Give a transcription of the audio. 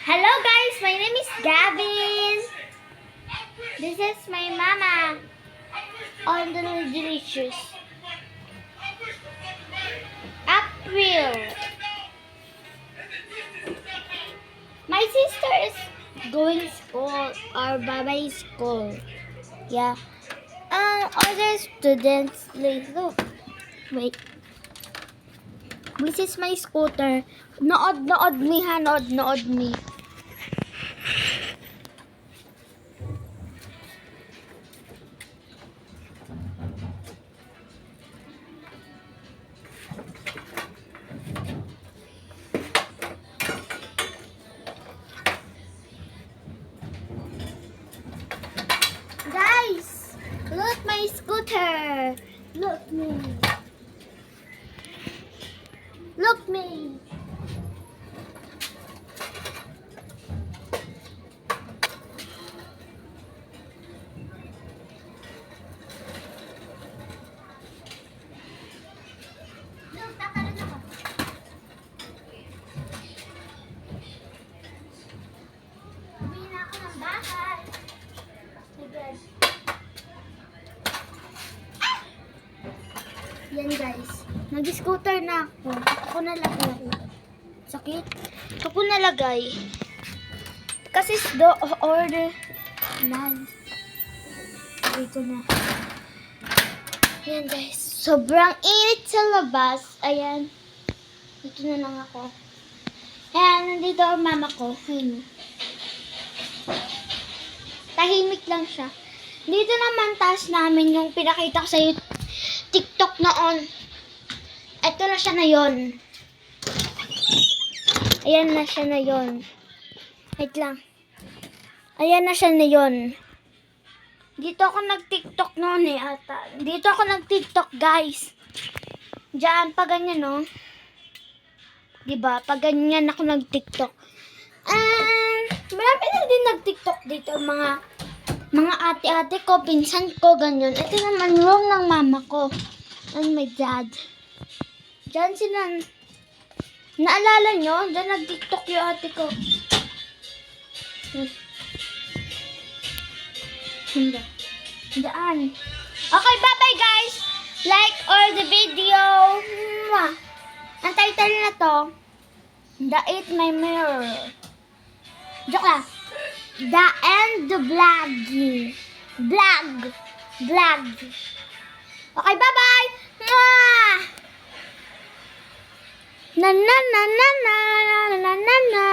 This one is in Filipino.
Hello guys, my name is Gavin. This is my mama on the delicious April. My sister is going school or bye school. Yeah. Other students, like, look. Wait. This is my scooter. Nood me ha, nood me. Guys, look my scooter. Look me. Look me. Look, tatalan ako. Uwi na ako ng bahay. Agad. Yan guys. Nag-scooter na ako. Ako nalagay. Sakit. Ako nalagay. Kasi do order. Nice. Dito na. Yan guys. Sobrang init sa labas. Ayan. Dito na lang ako. Ayan. Nandito ang mama ko. Ayan. Tahimik lang siya. Dito naman taas namin yung pinakita ko sa TikTok noon. Ito na siya na yon. Ayan na siya na yon. Wait lang. Ayan na siya na yon. Dito ako nag-TikTok noon eh ata. Dito ako nag-TikTok guys. Diyan, pag ganyan no. Diba? Pag ganyan ako nag-TikTok. Marami na din nag-TikTok dito. Mga ate-ate ko, pinsan ko, ganyan. Ito naman room ng mama ko. And my dad. Diyan sila. Naalala nyo? Diyan nag-TikTok yung ate ko. Hindi. Daan. Okay, bye-bye guys. Like or the video. Ang title na to, The Eat My Mirror. Joke lang. The End Vlog. Vlog. Okay, bye-bye. Na na na na na na na na na.